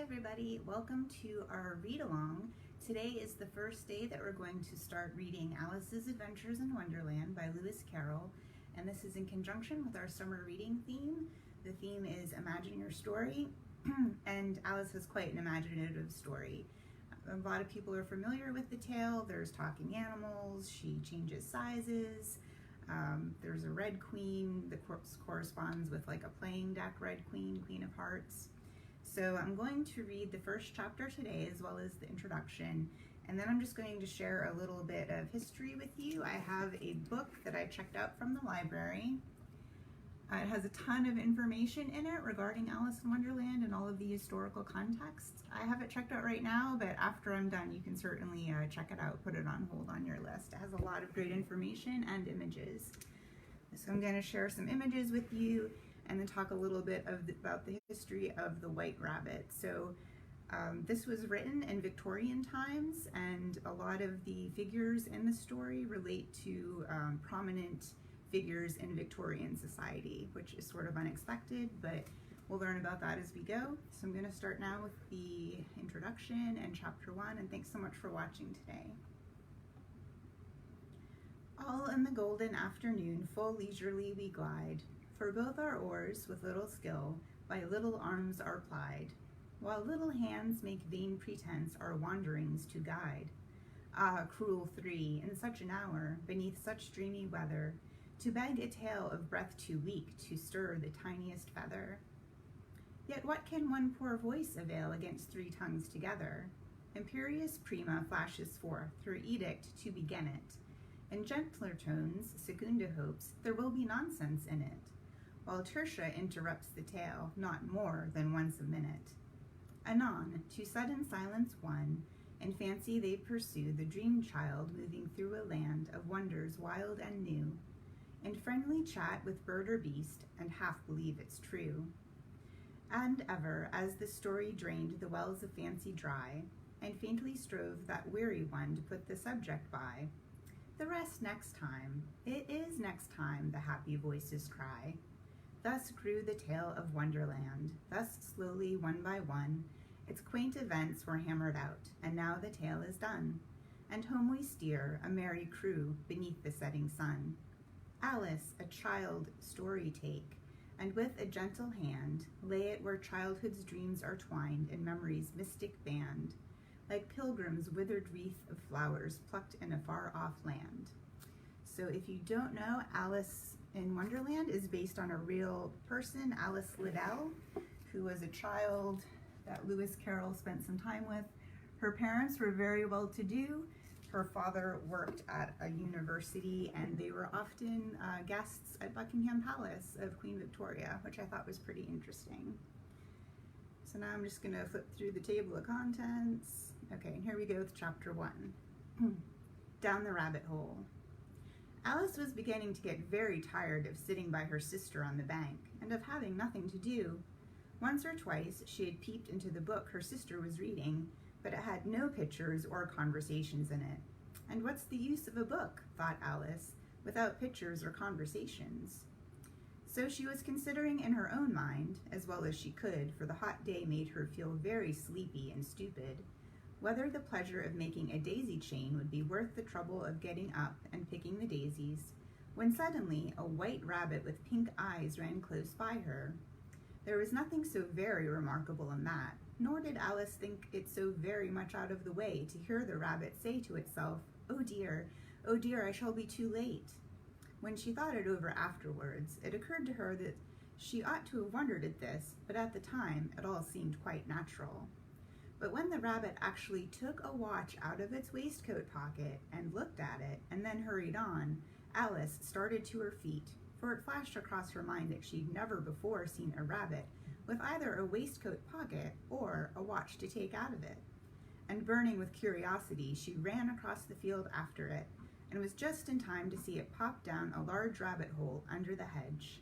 everybody, welcome to our read-along. Today is the first day that we're going to start reading Alice's Adventures in Wonderland by Lewis Carroll, and this is in conjunction with our summer reading theme. The theme is Imagine Your Story, and Alice has quite an imaginative story. A lot of people are familiar with the tale. There's talking animals, she changes sizes, there's a red queen that corresponds with like a playing deck red queen, Queen of Hearts. So I'm going to read the first chapter today as well as the introduction, and then I'm just going to share a little bit of history with you. I have a book that I checked out from the library. It has a ton of information in it regarding Alice in Wonderland and all of the historical context. I have it checked out right now, but after I'm done, you can certainly check it out, put it on hold on your list. It has a lot of great information and images. So I'm going to share some images with you and then talk a little bit about the history of the white rabbit. So this was written in Victorian times, and a lot of the figures in the story relate to prominent figures in Victorian society, which is sort of unexpected, but we'll learn about that as we go. So I'm going to start now with the introduction and chapter 1, and thanks so much for watching today. All in the golden afternoon, full leisurely we glide, for both our oars with little skill by little arms are plied, while little hands make vain pretense our wanderings to guide. Ah, cruel three, in such an hour, beneath such dreamy weather, to beg a tale of breath too weak to stir the tiniest feather. Yet what can one poor voice avail against three tongues together? Imperious Prima flashes forth her edict to begin it. In gentler tones, Secunda hopes there will be nonsense in it, while Tertia interrupts the tale not more than once a minute. Anon, to sudden silence won, in fancy they pursue the dream child moving through a land of wonders wild and new, in friendly chat with bird or beast, and half believe it's true. And ever, as the story drained the wells of fancy dry, and faintly strove that weary one to put the subject by, the rest next time, it is next time, the happy voices cry. Thus grew the tale of Wonderland, thus slowly, one by one, its quaint events were hammered out, and now the tale is done, and home we steer, a merry crew, beneath the setting sun. Alice, a child, story take, and with a gentle hand, lay it where childhood's dreams are twined in memory's mystic band, like pilgrims' withered wreath of flowers plucked in a far-off land. So if you don't know, Alice in Wonderland is based on a real person, Alice Liddell, who was a child that Lewis Carroll spent some time with. Her parents were very well-to-do. Her father worked at a university, and they were often guests at Buckingham Palace of Queen Victoria, which I thought was pretty interesting. So now I'm just going to flip through the table of contents. Okay, and here we go with chapter 1. Down the rabbit hole. Alice was beginning to get very tired of sitting by her sister on the bank, and of having nothing to do. Once or twice she had peeped into the book her sister was reading, but it had no pictures or conversations in it. And what's the use of a book, thought Alice, without pictures or conversations? So she was considering in her own mind, as well as she could, for the hot day made her feel very sleepy and stupid, whether the pleasure of making a daisy chain would be worth the trouble of getting up and picking the daisies, when suddenly a white rabbit with pink eyes ran close by her. There was nothing so very remarkable in that, nor did Alice think it so very much out of the way to hear the rabbit say to itself, oh dear, I shall be too late." When she thought it over afterwards, it occurred to her that she ought to have wondered at this, but at the time it all seemed quite natural. But when the rabbit actually took a watch out of its waistcoat pocket and looked at it and then hurried on, Alice started to her feet, for it flashed across her mind that she'd never before seen a rabbit with either a waistcoat pocket or a watch to take out of it. And burning with curiosity, she ran across the field after it, and was just in time to see it pop down a large rabbit hole under the hedge.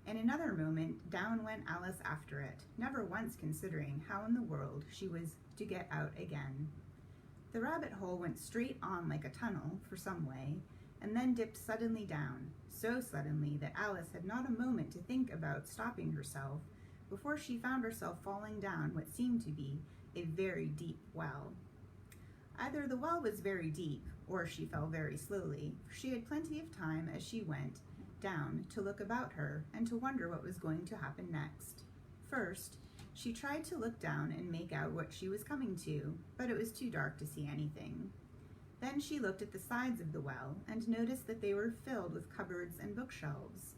In another moment, down went Alice after it, never once considering how in the world she was to get out again. The rabbit hole went straight on like a tunnel for some way, and then dipped suddenly down, so suddenly that Alice had not a moment to think about stopping herself, before she found herself falling down what seemed to be a very deep well. Either the well was very deep, or she fell very slowly, for she had plenty of time as she went down to look about her and to wonder what was going to happen next. First, she tried to look down and make out what she was coming to, but it was too dark to see anything. Then she looked at the sides of the well and noticed that they were filled with cupboards and bookshelves.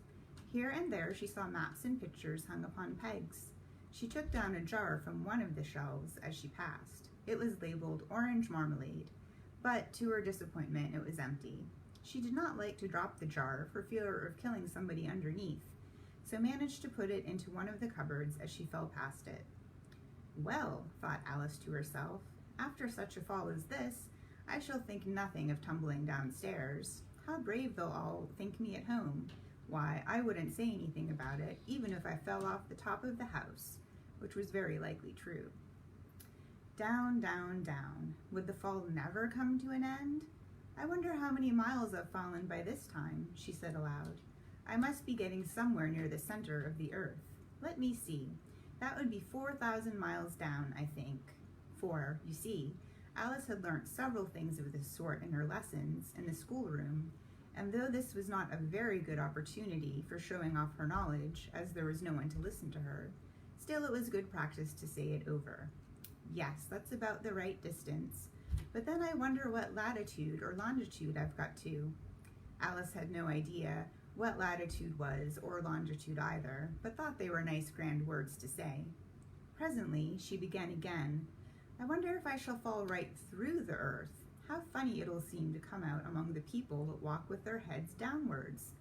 Here and there she saw maps and pictures hung upon pegs. She took down a jar from one of the shelves as she passed. It was labeled orange marmalade, but to her disappointment it was empty. She did not like to drop the jar for fear of killing somebody underneath, so managed to put it into one of the cupboards as she fell past it. Well, thought Alice to herself, after such a fall as this, I shall think nothing of tumbling downstairs. How brave they'll all think me at home. Why, I wouldn't say anything about it, even if I fell off the top of the house, which was very likely true. Down, down, down. Would the fall never come to an end? I wonder how many miles I've fallen by this time, she said aloud. I must be getting somewhere near the center of the earth. Let me see. That would be 4,000 miles down, I think. For, you see, Alice had learnt several things of this sort in her lessons in the schoolroom, and though this was not a very good opportunity for showing off her knowledge, as there was no one to listen to her, still it was good practice to say it over. Yes, that's about the right distance, but then I wonder what latitude or longitude I've got to. Alice had no idea what latitude was or longitude either, but thought they were nice grand words to say. Presently she began again. I wonder if I shall fall right through the earth. How funny it'll seem to come out among the people that walk with their heads downwards.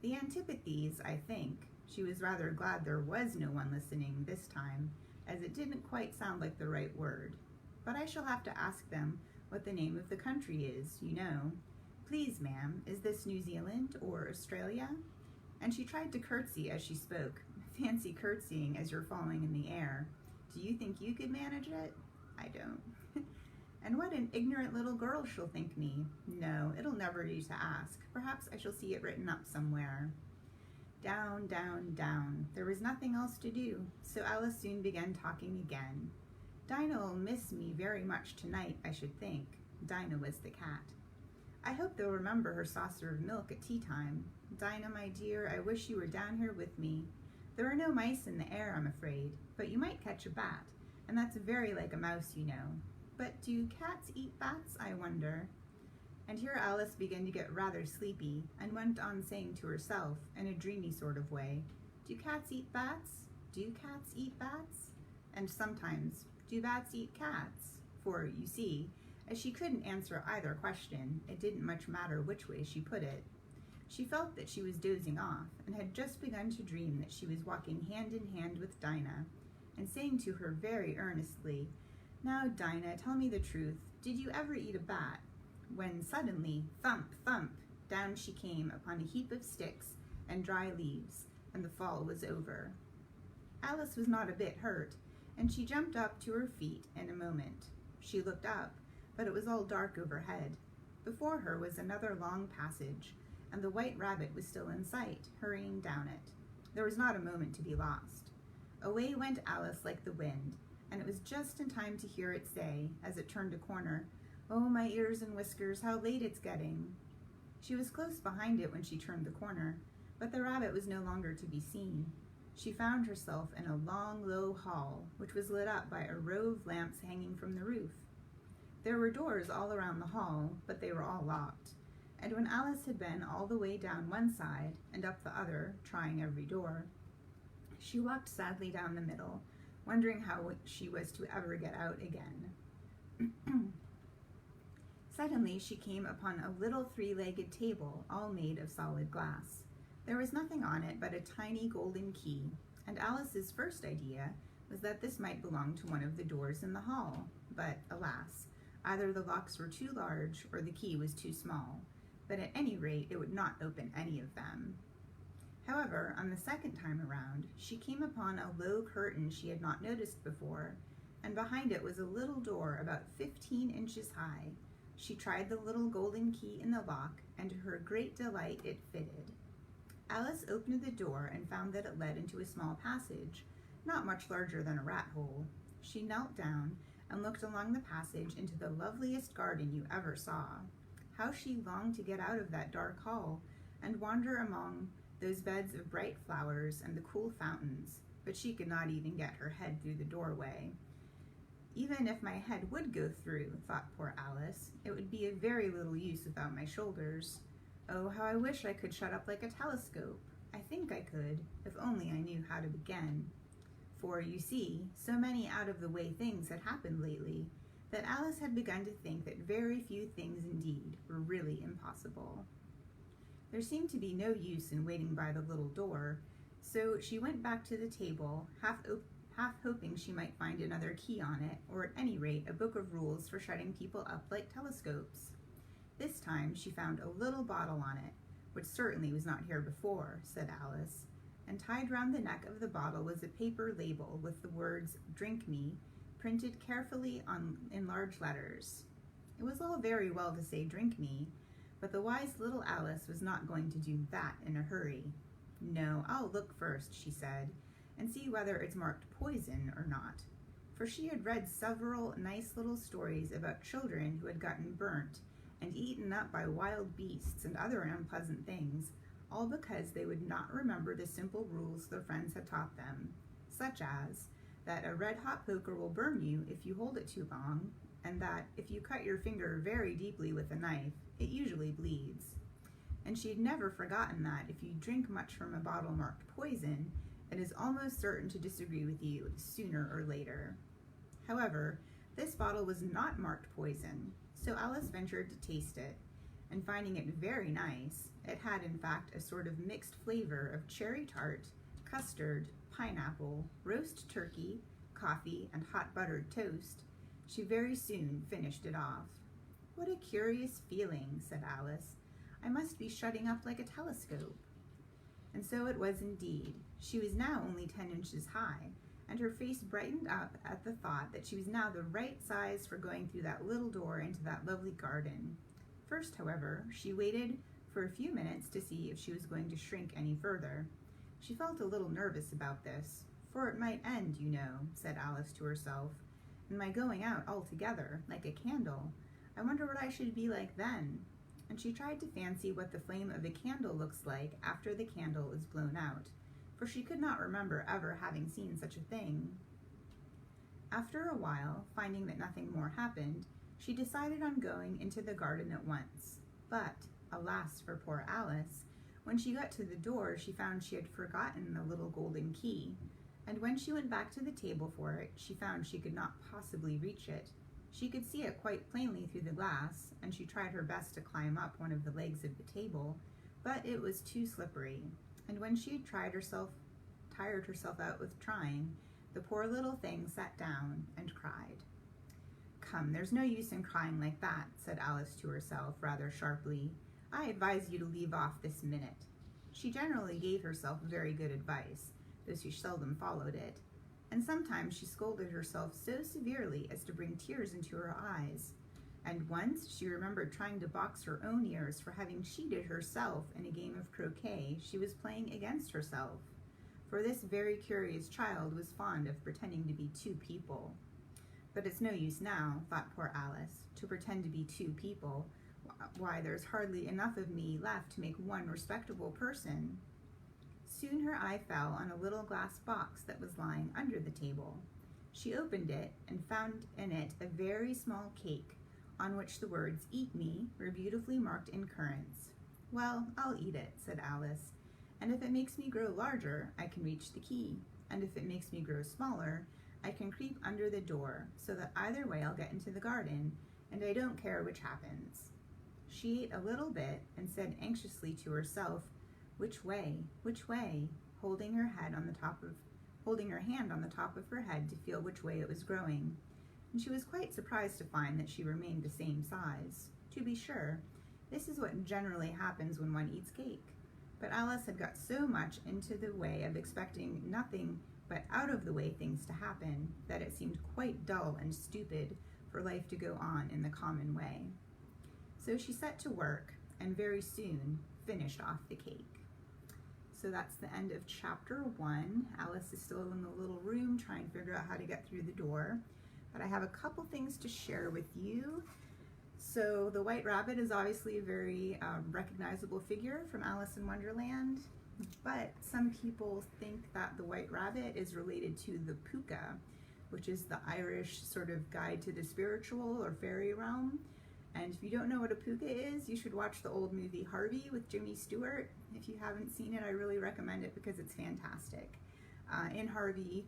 The antipathies, I think. She was rather glad there was no one listening this time, as it didn't quite sound like the right word. But I shall have to ask them what the name of the country is, you know. Please, ma'am, is this New Zealand or Australia? And she tried to curtsy as she spoke. Fancy curtsying as you're falling in the air. Do you think you could manage it? I don't. And what an ignorant little girl she'll think me. No, it'll never do to ask. Perhaps I shall see it written up somewhere. Down, down, down. There was nothing else to do, so Alice soon began talking again. Dinah'll miss me very much tonight, I should think. Dinah was the cat. I hope they'll remember her saucer of milk at tea time. Dinah, my dear, I wish you were down here with me. There are no mice in the air, I'm afraid, but you might catch a bat, and that's very like a mouse, you know. But do cats eat bats, I wonder? And here Alice began to get rather sleepy, and went on saying to herself, in a dreamy sort of way, do cats eat bats? Do cats eat bats? And sometimes, do bats eat cats? For, you see, as she couldn't answer either question, it didn't much matter which way she put it. She felt that she was dozing off, and had just begun to dream that she was walking hand in hand with Dinah, and saying to her very earnestly, Now, Dinah, tell me the truth, did you ever eat a bat? When suddenly, thump, thump, down she came upon a heap of sticks and dry leaves, and the fall was over. Alice was not a bit hurt, and she jumped up to her feet in a moment. She looked up, but it was all dark overhead. Before her was another long passage, and the white rabbit was still in sight, hurrying down it. There was not a moment to be lost. Away went Alice like the wind, and it was just in time to hear it say, as it turned a corner, Oh, my ears and whiskers, how late it's getting. She was close behind it when she turned the corner, but the rabbit was no longer to be seen. She found herself in a long, low hall, which was lit up by a row of lamps hanging from the roof. There were doors all around the hall, but they were all locked, and when Alice had been all the way down one side and up the other, trying every door, she walked sadly down the middle, wondering how she was to ever get out again. Suddenly she came upon a little three-legged table, all made of solid glass. There was nothing on it but a tiny golden key, and Alice's first idea was that this might belong to one of the doors in the hall, but alas, either the locks were too large or the key was too small, but at any rate it would not open any of them. However, on the second time around, she came upon a low curtain she had not noticed before, and behind it was a little door about 15 inches high. She tried the little golden key in the lock, and to her great delight it fitted. Alice opened the door and found that it led into a small passage, not much larger than a rat hole. She knelt down and looked along the passage into the loveliest garden you ever saw. How she longed to get out of that dark hall and wander among those beds of bright flowers and the cool fountains, but she could not even get her head through the doorway. Even if my head would go through, thought poor Alice, it would be of very little use without my shoulders. Oh, how I wish I could shut up like a telescope. I think I could, if only I knew how to begin. For, you see, so many out-of-the-way things had happened lately that Alice had begun to think that very few things indeed were really impossible. There seemed to be no use in waiting by the little door, so she went back to the table, half hoping she might find another key on it, or at any rate a book of rules for shutting people up like telescopes. This time she found a little bottle on it, which certainly was not here before, said Alice, and tied round the neck of the bottle was a paper label with the words, "Drink me," printed carefully in large letters. It was all very well to say "drink me," but the wise little Alice was not going to do that in a hurry. "No, I'll look first," she said, "and see whether it's marked poison or not." For she had read several nice little stories about children who had gotten burnt and eaten up by wild beasts and other unpleasant things, all because they would not remember the simple rules their friends had taught them, such as that a red-hot poker will burn you if you hold it too long, and that if you cut your finger very deeply with a knife, it usually bleeds. And she had never forgotten that if you drink much from a bottle marked poison, it is almost certain to disagree with you sooner or later. However, this bottle was not marked poison, so Alice ventured to taste it, and finding it very nice, it had in fact a sort of mixed flavor of cherry tart, custard, pineapple, roast turkey, coffee, and hot buttered toast, she very soon finished it off. "What a curious feeling," said Alice. "I must be shutting up like a telescope." And so it was indeed. She was now only 10 inches high, and her face brightened up at the thought that she was now the right size for going through that little door into that lovely garden. First, however, she waited for a few minutes to see if she was going to shrink any further. She felt a little nervous about this, for it might end, you know, said Alice to herself, and my going out altogether, like a candle. I wonder what I should be like then. And she tried to fancy what the flame of a candle looks like after the candle is blown out, for she could not remember ever having seen such a thing. After a while, finding that nothing more happened, she decided on going into the garden at once. But, alas for poor Alice, when she got to the door, she found she had forgotten the little golden key, and when she went back to the table for it, she found she could not possibly reach it. She could see it quite plainly through the glass, and she tried her best to climb up one of the legs of the table, but it was too slippery, and when she had tired herself out with trying, the poor little thing sat down and cried. "Come, there's no use in crying like that," said Alice to herself, rather sharply. "I advise you to leave off this minute." She generally gave herself very good advice, though she seldom followed it, and sometimes she scolded herself so severely as to bring tears into her eyes. And once she remembered trying to box her own ears for having cheated herself in a game of croquet she was playing against herself, for this very curious child was fond of pretending to be two people. But it's no use now, thought poor Alice, to pretend to be two people. Why, there's hardly enough of me left to make one respectable person. Soon her eye fell on a little glass box that was lying under the table. She opened it and found in it a very small cake, on which the words "Eat me" were beautifully marked in currants. "Well, I'll eat it," said Alice, "and if it makes me grow larger, I can reach the key, and if it makes me grow smaller, I can creep under the door, so that either way I'll get into the garden, and I don't care which happens." She ate a little bit and said anxiously to herself, "Which way? Which way?" holding her hand on the top of her head to feel which way it was growing. And she was quite surprised to find that she remained the same size. To be sure, this is what generally happens when one eats cake. But Alice had got so much into the way of expecting nothing but out-of-the-way things to happen that it seemed quite dull and stupid for life to go on in the common way. So she set to work, and very soon finished off the cake. So that's the end of chapter 1. Alice is still in the little room trying to figure out how to get through the door. But I have a couple things to share with you. So the White Rabbit is obviously a very recognizable figure from Alice in Wonderland, but some people think that the White Rabbit is related to the puka, which is the Irish sort of guide to the spiritual or fairy realm. And if you don't know what a puka is, you should watch the old movie Harvey with Jimmy Stewart. If you haven't seen it, I really recommend it because it's fantastic. In Harvey,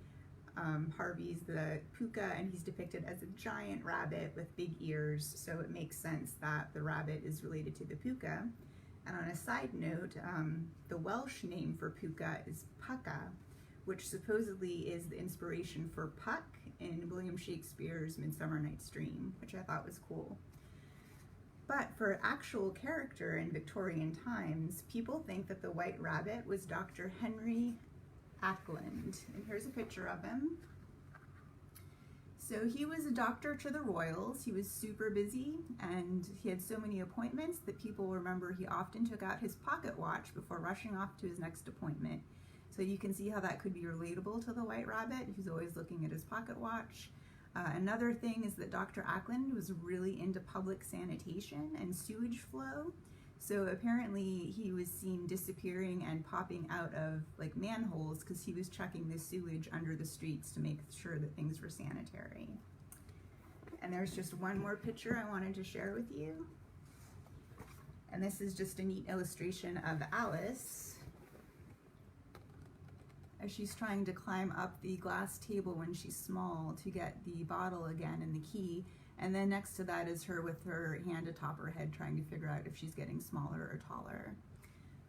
Harvey's the puka, and he's depicted as a giant rabbit with big ears, so it makes sense that the rabbit is related to the puka. And on a side note, the Welsh name for puka is pucka, which supposedly is the inspiration for Puck in William Shakespeare's Midsummer Night's Dream, which I thought was cool. But for actual character in Victorian times, people think that the White Rabbit was Dr. Henry Ackland. And here's a picture of him. So he was a doctor to the royals. He was super busy, and he had so many appointments that people remember he often took out his pocket watch before rushing off to his next appointment. So you can see how that could be relatable to the White Rabbit. He's always looking at his pocket watch. Another thing is that Dr. Ackland was really into public sanitation and sewage flow. So apparently he was seen disappearing and popping out of like manholes because he was checking the sewage under the streets to make sure that things were sanitary. And there's just one more picture I wanted to share with you. And this is just a neat illustration of Alice as she's trying to climb up the glass table when she's small to get the bottle again and the key. And then next to that is her with her hand atop her head trying to figure out if she's getting smaller or taller.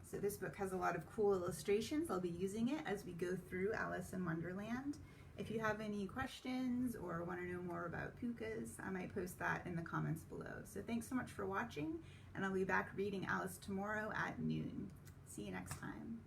So this book has a lot of cool illustrations. I'll be using it as we go through Alice in Wonderland. If you have any questions or want to know more about pukas, I might post that in the comments below. So thanks so much for watching, and I'll be back reading Alice tomorrow at noon. See you next time.